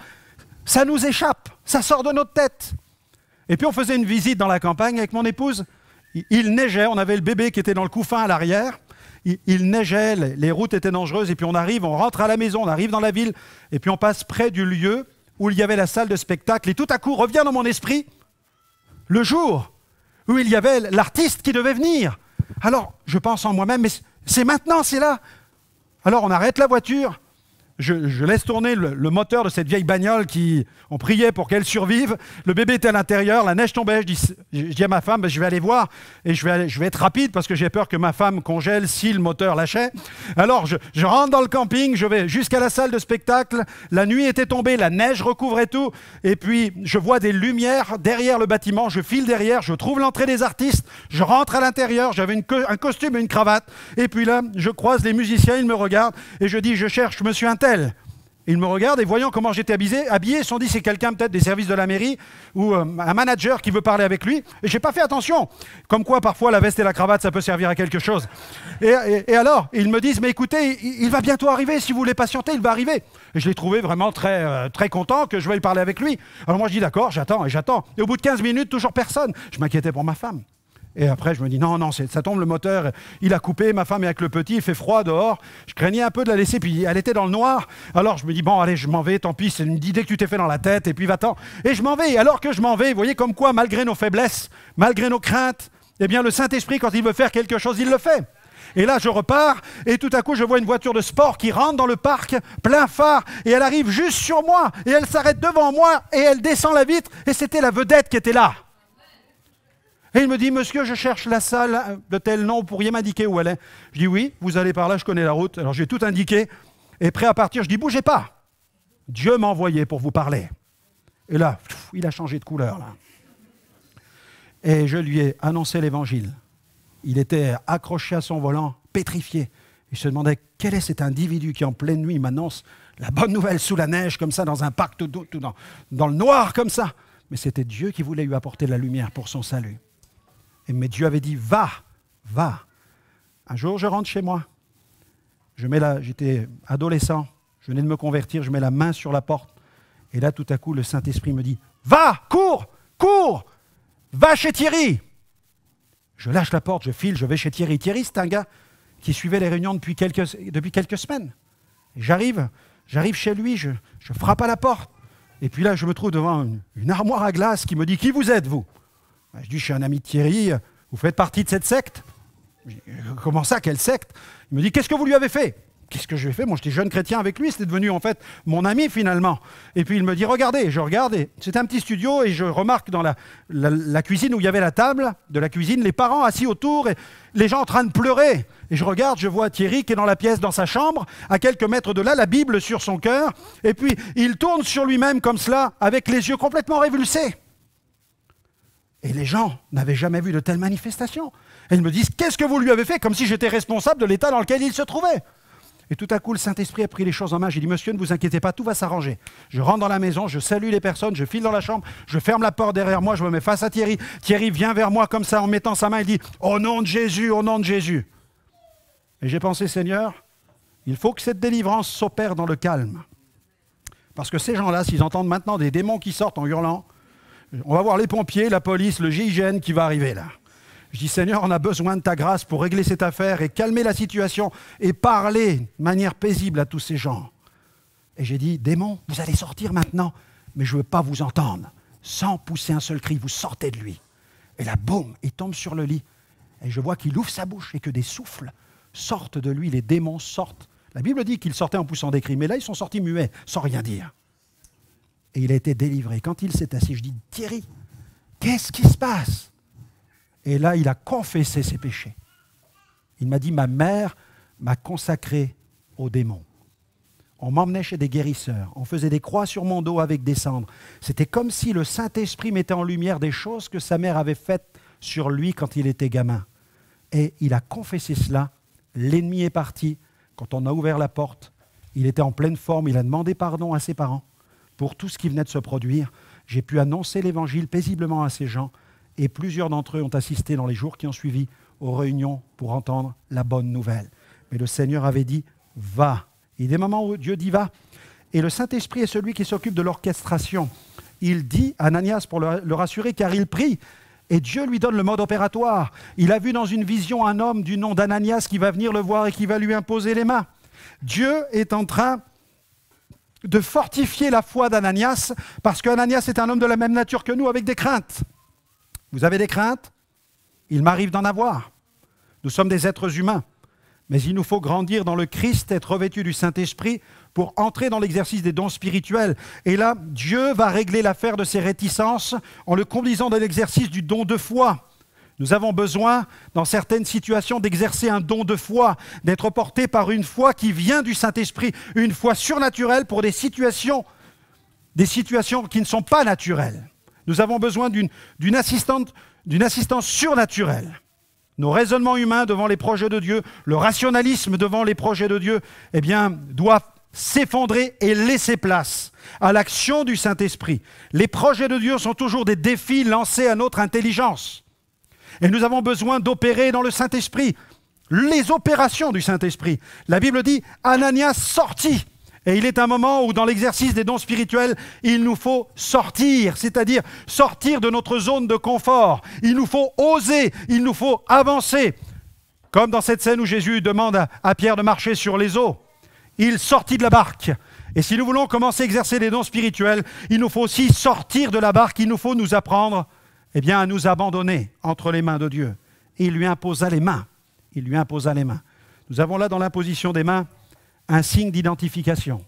ça nous échappe. Ça sort de notre tête. Et puis, on faisait une visite dans la campagne avec mon épouse. Il neigeait, on avait le bébé qui était dans le couffin à l'arrière. Il neigeait, les routes étaient dangereuses. Et puis on arrive, on rentre à la maison, on arrive dans la ville. Et puis on passe près du lieu où il y avait la salle de spectacle. Et tout à coup revient dans mon esprit le jour où il y avait l'artiste qui devait venir. Alors je pense en moi-même, mais c'est maintenant, c'est là. Alors on arrête la voiture. Je laisse tourner le moteur de cette vieille bagnole on priait pour qu'elle survive. Le bébé était à l'intérieur, la neige tombait. Je dis à ma femme, je vais aller voir et je vais être rapide parce que j'ai peur que ma femme congèle si le moteur lâchait. Alors je rentre dans le camping, je vais jusqu'à la salle de spectacle. La nuit était tombée, la neige recouvrait tout. Et puis je vois des lumières derrière le bâtiment. Je file derrière, je trouve l'entrée des artistes. Je rentre à l'intérieur, j'avais un costume et une cravate. Et puis là, je croise les musiciens, ils me regardent et je dis, je cherche monsieur un tel. Ils me regardent et voyant comment j'étais habillé, ils se sont dit c'est quelqu'un peut-être des services de la mairie ou un manager qui veut parler avec lui. Et j'ai pas fait attention. Comme quoi parfois la veste et la cravate ça peut servir à quelque chose. Et alors ils me disent mais écoutez il va bientôt arriver, si vous voulez patienter il va arriver. Et je l'ai trouvé vraiment très, très content que je veuille parler avec lui. Alors moi je dis d'accord, j'attends et j'attends. Et au bout de 15 minutes toujours personne. Je m'inquiétais pour ma femme. Et après, je me dis, non, ça tombe, le moteur, il a coupé, ma femme est avec le petit, il fait froid dehors. Je craignais un peu de la laisser, puis elle était dans le noir. Alors je me dis, bon, allez, je m'en vais, tant pis, c'est une idée que tu t'es fait dans la tête, et puis va-t'en. Et je m'en vais, et alors que je m'en vais, vous voyez comme quoi, malgré nos faiblesses, malgré nos craintes, eh bien le Saint-Esprit, quand il veut faire quelque chose, il le fait. Et là, je repars, et tout à coup, je vois une voiture de sport qui rentre dans le parc, plein phare, et elle arrive juste sur moi, et elle s'arrête devant moi, et elle descend la vitre, et c'était la vedette qui était là. Et il me dit, monsieur, je cherche la salle de tel nom, vous pourriez m'indiquer où elle est? Je dis, oui, vous allez par là, je connais la route. Alors j'ai tout indiqué, et prêt à partir, je dis, bougez pas. Dieu m'a envoyé pour vous parler. Et là, il a changé de couleur, là. Et je lui ai annoncé l'évangile. Il était accroché à son volant, pétrifié. Il se demandait, quel est cet individu qui, en pleine nuit, m'annonce la bonne nouvelle sous la neige, comme ça, dans un parc tout dans le noir, comme ça. Mais c'était Dieu qui voulait lui apporter de la lumière pour son salut. Mais Dieu avait dit, va. Un jour, je rentre chez moi. J'étais adolescent, je venais de me convertir, je mets la main sur la porte. Et là, tout à coup, le Saint-Esprit me dit, va, cours, va chez Thierry. Je lâche la porte, je file, je vais chez Thierry. Thierry, c'est un gars qui suivait les réunions depuis quelques semaines. Et j'arrive chez lui, je frappe à la porte. Et puis là, je me trouve devant une armoire à glace qui me dit, qui vous êtes, vous? Je dis, je suis un ami de Thierry, vous faites partie de cette secte? Je dis, comment ça, quelle secte? Il me dit, qu'est-ce que vous lui avez fait? Qu'est-ce que je lui ai fait? Moi, j'étais jeune chrétien avec lui, c'était devenu en fait mon ami finalement. Et puis il me dit, regardez, je regarde, c'était un petit studio et je remarque dans la cuisine où il y avait la table de la cuisine, les parents assis autour et les gens en train de pleurer. Et je regarde, je vois Thierry qui est dans la pièce, dans sa chambre, à quelques mètres de là, la Bible sur son cœur. Et puis il tourne sur lui-même comme cela, avec les yeux complètement révulsés. Et les gens n'avaient jamais vu de telles manifestations. Et ils me disent, qu'est-ce que vous lui avez fait? Comme si j'étais responsable de l'état dans lequel il se trouvait. Et tout à coup, le Saint-Esprit a pris les choses en main. J'ai dit, monsieur, ne vous inquiétez pas, tout va s'arranger. Je rentre dans la maison, je salue les personnes, je file dans la chambre, je ferme la porte derrière moi, je me mets face à Thierry. Thierry vient vers moi comme ça, en mettant sa main, il dit, au nom de Jésus, au nom de Jésus. Et j'ai pensé, Seigneur, il faut que cette délivrance s'opère dans le calme. Parce que ces gens-là, s'ils entendent maintenant des démons qui sortent en hurlant, on va voir les pompiers, la police, le GIGN qui va arriver là. Je dis, Seigneur, on a besoin de ta grâce pour régler cette affaire et calmer la situation et parler de manière paisible à tous ces gens. Et j'ai dit, démon, vous allez sortir maintenant, mais je ne veux pas vous entendre. Sans pousser un seul cri, vous sortez de lui. Et là, boum, il tombe sur le lit. Et je vois qu'il ouvre sa bouche et que des souffles sortent de lui, les démons sortent. La Bible dit qu'ils sortaient en poussant des cris, mais là, ils sont sortis muets, sans rien dire. Et il a été délivré. Quand il s'est assis, je dis, Thierry, qu'est-ce qui se passe? Et là, il a confessé ses péchés. Il m'a dit, ma mère m'a consacré aux démons. On m'emmenait chez des guérisseurs. On faisait des croix sur mon dos avec des cendres. C'était comme si le Saint-Esprit mettait en lumière des choses que sa mère avait faites sur lui quand il était gamin. Et il a confessé cela. L'ennemi est parti. Quand on a ouvert la porte, il était en pleine forme. Il a demandé pardon à ses parents pour tout ce qui venait de se produire. J'ai pu annoncer l'Évangile paisiblement à ces gens. Et plusieurs d'entre eux ont assisté dans les jours qui ont suivi aux réunions pour entendre la bonne nouvelle. Mais le Seigneur avait dit, va. Il y a des moments où Dieu dit va. Et le Saint-Esprit est celui qui s'occupe de l'orchestration. Il dit à Ananias pour le rassurer, car il prie. Et Dieu lui donne le mode opératoire. Il a vu dans une vision un homme du nom d'Ananias qui va venir le voir et qui va lui imposer les mains. Dieu est en train de fortifier la foi d'Ananias, parce qu'Ananias est un homme de la même nature que nous, avec des craintes. Vous avez des craintes? Il m'arrive d'en avoir. Nous sommes des êtres humains. Mais il nous faut grandir dans le Christ, être revêtu du Saint-Esprit pour entrer dans l'exercice des dons spirituels. Et là, Dieu va régler l'affaire de ces réticences en le conduisant dans l'exercice du don de foi. Nous avons besoin, dans certaines situations, d'exercer un don de foi, d'être porté par une foi qui vient du Saint-Esprit, une foi surnaturelle pour des situations qui ne sont pas naturelles. Nous avons besoin d'une assistance surnaturelle. Nos raisonnements humains devant les projets de Dieu, le rationalisme devant les projets de Dieu, eh bien, doivent s'effondrer et laisser place à l'action du Saint-Esprit. Les projets de Dieu sont toujours des défis lancés à notre intelligence. Et nous avons besoin d'opérer dans le Saint-Esprit, les opérations du Saint-Esprit. La Bible dit, Ananias sortit. Et il est un moment où, dans l'exercice des dons spirituels, il nous faut sortir, c'est-à-dire sortir de notre zone de confort. Il nous faut oser, il nous faut avancer. Comme dans cette scène où Jésus demande à Pierre de marcher sur les eaux. Il sortit de la barque. Et si nous voulons commencer à exercer les dons spirituels, il nous faut aussi sortir de la barque, il nous faut nous apprendre à nous abandonner entre les mains de Dieu. Et il lui imposa les mains. Il lui imposa les mains. Nous avons là dans l'imposition des mains un signe d'identification,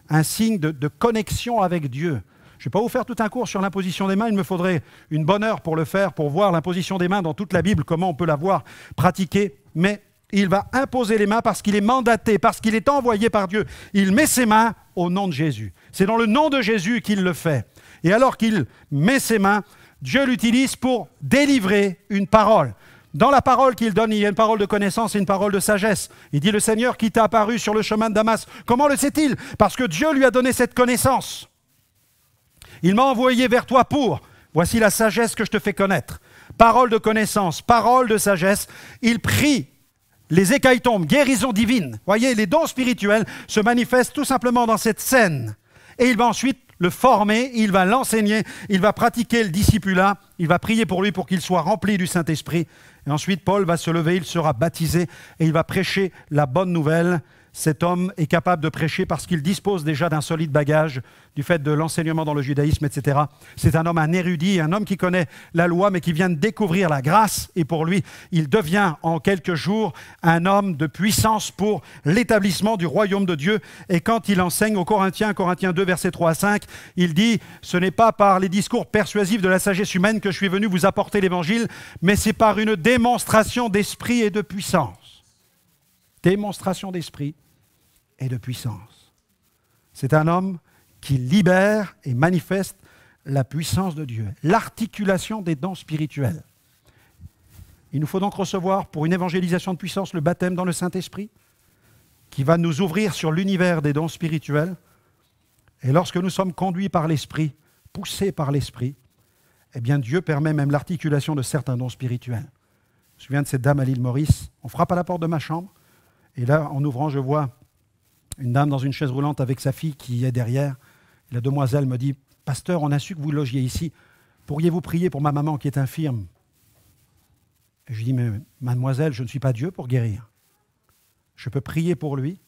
un signe de connexion avec Dieu. Je ne vais pas vous faire tout un cours sur l'imposition des mains, il me faudrait une bonne heure pour le faire, pour voir l'imposition des mains dans toute la Bible, comment on peut la voir pratiquée, mais il va imposer les mains parce qu'il est mandaté, parce qu'il est envoyé par Dieu. Il met ses mains au nom de Jésus. C'est dans le nom de Jésus qu'il le fait. Et alors qu'il met ses mains, Dieu l'utilise pour délivrer une parole. Dans la parole qu'il donne, il y a une parole de connaissance et une parole de sagesse. Il dit, le Seigneur qui t'a apparu sur le chemin de Damas. Comment le sait-il? Parce que Dieu lui a donné cette connaissance. Il m'a envoyé vers toi pour, voici la sagesse que je te fais connaître. Parole de connaissance, parole de sagesse. Il prie, les écailles tombent, guérison divine. Voyez, les dons spirituels se manifestent tout simplement dans cette scène. Et il va ensuite le former, il va l'enseigner, il va pratiquer le discipulat, il va prier pour lui pour qu'il soit rempli du Saint-Esprit. Et ensuite, Paul va se lever, il sera baptisé et il va prêcher la bonne nouvelle. Cet homme est capable de prêcher parce qu'il dispose déjà d'un solide bagage du fait de l'enseignement dans le judaïsme, etc. C'est un homme, un érudit, un homme qui connaît la loi, mais qui vient de découvrir la grâce. Et pour lui, il devient en quelques jours un homme de puissance pour l'établissement du royaume de Dieu. Et quand il enseigne aux Corinthiens 2, versets 3 à 5, il dit « Ce n'est pas par les discours persuasifs de la sagesse humaine que je suis venu vous apporter l'évangile, mais c'est par une démonstration d'esprit et de puissance. » Démonstration d'esprit et de puissance. C'est un homme qui libère et manifeste la puissance de Dieu, l'articulation des dons spirituels. Il nous faut donc recevoir pour une évangélisation de puissance le baptême dans le Saint-Esprit qui va nous ouvrir sur l'univers des dons spirituels. Et lorsque nous sommes conduits par l'Esprit, poussés par l'Esprit, eh bien Dieu permet même l'articulation de certains dons spirituels. Je me souviens de cette dame à l'île Maurice. On frappe à la porte de ma chambre et là, en ouvrant, je vois une dame dans une chaise roulante avec sa fille qui est derrière. La demoiselle me dit « Pasteur, on a su que vous logiez ici. Pourriez-vous prier pour ma maman qui est infirme ?» Et je lui dis « Mais mademoiselle, je ne suis pas Dieu pour guérir. Je peux prier pour lui,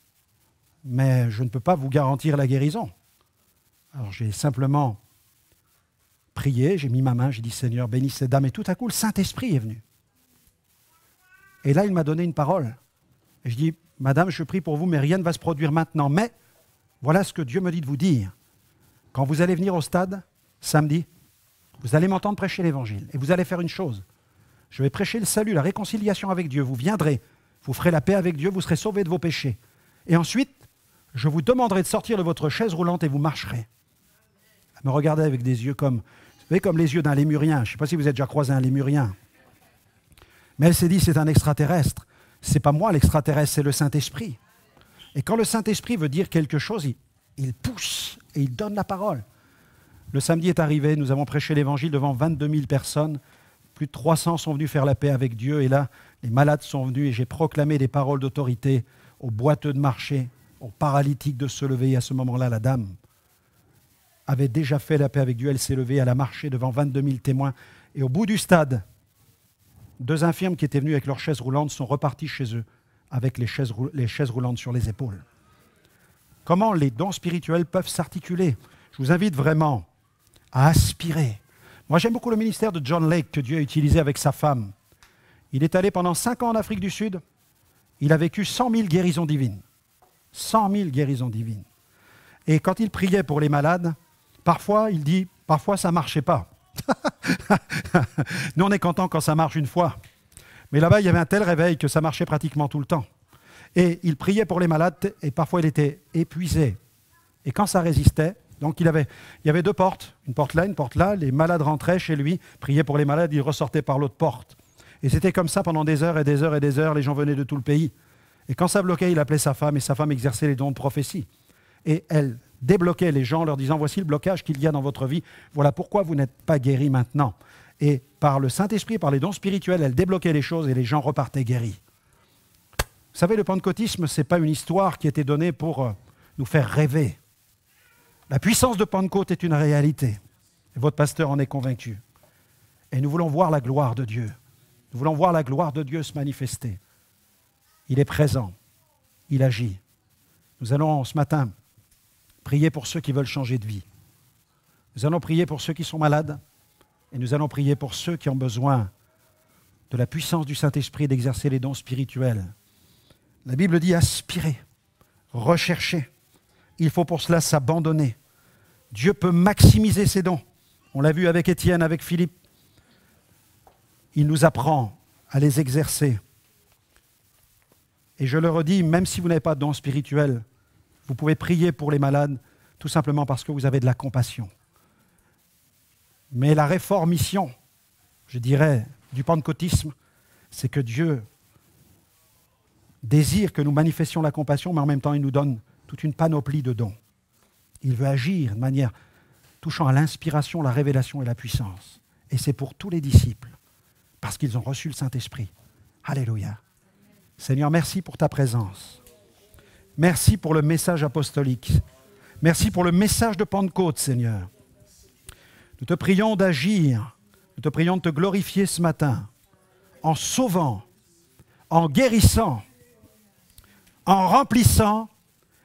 mais je ne peux pas vous garantir la guérison. » Alors j'ai simplement prié, j'ai mis ma main, j'ai dit « Seigneur, bénis cette dame. » Et tout à coup, le Saint-Esprit est venu. Et là, il m'a donné une parole. Et je dis « Madame, je prie pour vous, mais rien ne va se produire maintenant. Mais voilà ce que Dieu me dit de vous dire. quand vous allez venir au stade, samedi, vous allez m'entendre prêcher l'Évangile. Et vous allez faire une chose. Je vais prêcher le salut, la réconciliation avec Dieu. Vous viendrez, vous ferez la paix avec Dieu, vous serez sauvés de vos péchés. Et ensuite, je vous demanderai de sortir de votre chaise roulante et vous marcherez. Me regardez avec des yeux comme, vous savez, comme les yeux d'un lémurien. Je ne sais pas si vous avez déjà croisé un lémurien. Mais elle s'est dit, c'est un extraterrestre. Ce n'est pas moi l'extraterrestre, c'est le Saint-Esprit. Et quand le Saint-Esprit veut dire quelque chose, il pousse et il donne la parole. Le samedi est arrivé, nous avons prêché l'Évangile devant 22 000 personnes. Plus de 300 sont venus faire la paix avec Dieu. Et là, les malades sont venus et j'ai proclamé des paroles d'autorité aux boiteux de marcher, aux paralytiques de se lever. Et à ce moment-là, la dame avait déjà fait la paix avec Dieu. Elle s'est levée, elle a marché devant 22 000 témoins. Et au bout du stade, 2 infirmes qui étaient venus avec leurs chaises roulantes sont repartis chez eux avec les chaises roulantes sur les épaules. Comment les dons spirituels peuvent s'articuler? Je vous invite vraiment à aspirer. Moi, j'aime beaucoup le ministère de John Lake que Dieu a utilisé avec sa femme. Il est allé pendant 5 ans en Afrique du Sud. Il a vécu 100 000 guérisons divines. 100 000 guérisons divines. Et quand il priait pour les malades, parfois, il dit, parfois ça ne marchait pas. Nous, on est content quand ça marche une fois. Mais là-bas, il y avait un tel réveil que ça marchait pratiquement tout le temps. Et il priait pour les malades et parfois il était épuisé. Et quand ça résistait, donc il y avait 2 portes, une porte là, une porte là. Les malades rentraient chez lui, priaient pour les malades, ils ressortaient par l'autre porte. Et c'était comme ça pendant des heures et des heures et des heures. Les gens venaient de tout le pays. Et quand ça bloquait, il appelait sa femme et sa femme exerçait les dons de prophétie. Et elle débloquait les gens en leur disant « Voici le blocage qu'il y a dans votre vie. Voilà pourquoi vous n'êtes pas guéris maintenant. » Et par le Saint-Esprit, par les dons spirituels, elle débloquait les choses et les gens repartaient guéris. Vous savez, le pentecôtisme, ce n'est pas une histoire qui était donnée pour nous faire rêver. La puissance de Pentecôte est une réalité. Et votre pasteur en est convaincu. Et nous voulons voir la gloire de Dieu. Nous voulons voir la gloire de Dieu se manifester. Il est présent. Il agit. Nous allons ce matin prier pour ceux qui veulent changer de vie. Nous allons prier pour ceux qui sont malades. Et nous allons prier pour ceux qui ont besoin de la puissance du Saint-Esprit d'exercer les dons spirituels. La Bible dit aspirer, rechercher. Il faut pour cela s'abandonner. Dieu peut maximiser ses dons. On l'a vu avec Étienne, avec Philippe. Il nous apprend à les exercer. Et je le redis, même si vous n'avez pas de dons spirituels, vous pouvez prier pour les malades tout simplement parce que vous avez de la compassion. Mais la réformission, je dirais, du pentecôtisme, c'est que Dieu désire que nous manifestions la compassion, mais en même temps, il nous donne toute une panoplie de dons. Il veut agir de manière touchant à l'inspiration, la révélation et la puissance. Et c'est pour tous les disciples, parce qu'ils ont reçu le Saint-Esprit. Alléluia. Seigneur, merci pour ta présence. Merci pour le message apostolique. Merci pour le message de Pentecôte, Seigneur. Nous te prions d'agir, nous te prions de te glorifier ce matin, en sauvant, en guérissant, en remplissant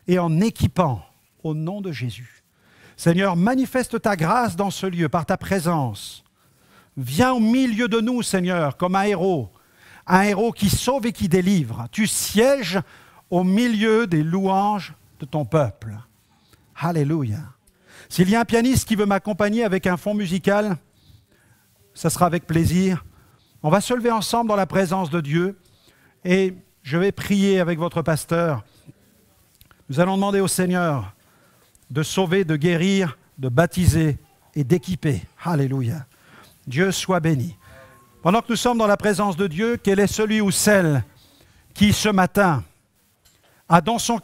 et en équipant, au nom de Jésus. Seigneur, manifeste ta grâce dans ce lieu par ta présence. Viens au milieu de nous, Seigneur, comme un héros qui sauve et qui délivre. Tu sièges au milieu des louanges de ton peuple. Alléluia. S'il y a un pianiste qui veut m'accompagner avec un fond musical, ça sera avec plaisir. On va se lever ensemble dans la présence de Dieu et je vais prier avec votre pasteur. Nous allons demander au Seigneur de sauver, de guérir, de baptiser et d'équiper. Alléluia. Dieu soit béni. Pendant que nous sommes dans la présence de Dieu, quel est celui ou celle qui ce matin a dans son